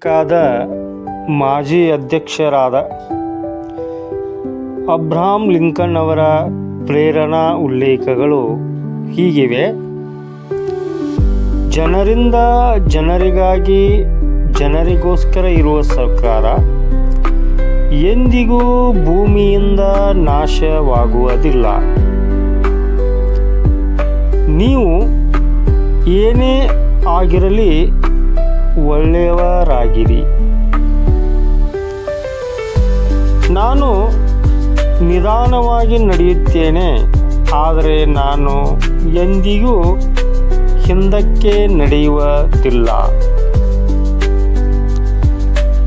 ಅಮೆರಿಕಾದ ಮಾಜಿ ಅಧ್ಯಕ್ಷರಾದ ಅಬ್ರಹಾಂ ಲಿಂಕನ್ ಅವರ ಪ್ರೇರಣಾ ಉಲ್ಲೇಖಗಳು ಹೀಗಿವೆ. ಜನರಿಂದ ಜನರಿಗಾಗಿ ಜನರಿಗೋಸ್ಕರ ಇರುವ ಸರ್ಕಾರ ಎಂದಿಗೂ ಭೂಮಿಯಿಂದ ನಾಶವಾಗುವುದಿಲ್ಲ. ನೀವು ಏನೇ ಆಗಿರಲಿ ಒಳ್ಳೆಯವರಾಗಿರಿ. ನಾನು ನಿಧಾನವಾಗಿ ನಡೆಯುತ್ತೇನೆ, ಆದರೆ ನಾನು ಎಂದಿಗೂ ಹಿಂದಕ್ಕೆ ನಡೆಯುವುದಿಲ್ಲ.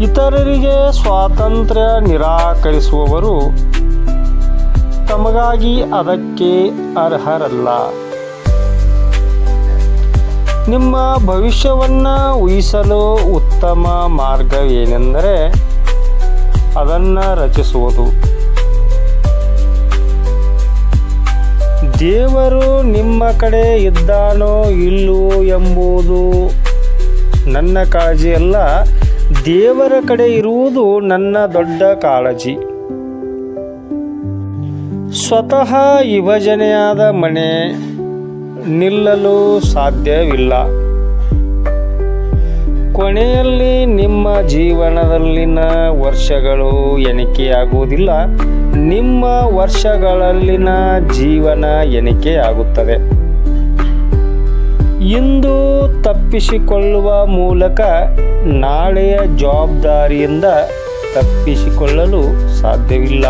ಇತರರಿಗೆ ಸ್ವಾತಂತ್ರ್ಯ ನಿರಾಕರಿಸುವವರು ತಮಗಾಗಿ ಅದಕ್ಕೆ ಅರ್ಹರಲ್ಲ. ನಿಮ್ಮ ಭವಿಷ್ಯವನ್ನು ಊಹಿಸಲು ಉತ್ತಮ ಮಾರ್ಗವೇನೆಂದರೆ ಅದನ್ನು ರಚಿಸುವುದು. ದೇವರು ನಿಮ್ಮ ಕಡೆ ಇದ್ದಾನೋ ಇಲ್ಲವೋ ಎಂಬುದು ನನ್ನ ಕಾಳಜಿಯಲ್ಲ, ದೇವರ ಕಡೆ ಇರುವುದು ನನ್ನ ದೊಡ್ಡ ಕಾಳಜಿ. ಸ್ವತಃ ವಿಭಜನೆಯಾದ ಮನೆ ನಿಲ್ಲಲು ಸಾಧ್ಯವಿಲ್ಲ. ಕೊನೆಯಲ್ಲಿ ನಿಮ್ಮ ಜೀವನದಲ್ಲಿನ ವರ್ಷಗಳು ಎಣಿಕೆಯಾಗುವುದಿಲ್ಲ, ನಿಮ್ಮ ವರ್ಷಗಳಲ್ಲಿನ ಜೀವನ ಎಣಿಕೆಯಾಗುತ್ತದೆ. ಇಂದು ತಪ್ಪಿಸಿಕೊಳ್ಳುವ ಮೂಲಕ ನಾಳೆಯ ಜವಾಬ್ದಾರಿಯಿಂದ ತಪ್ಪಿಸಿಕೊಳ್ಳಲು ಸಾಧ್ಯವಿಲ್ಲ.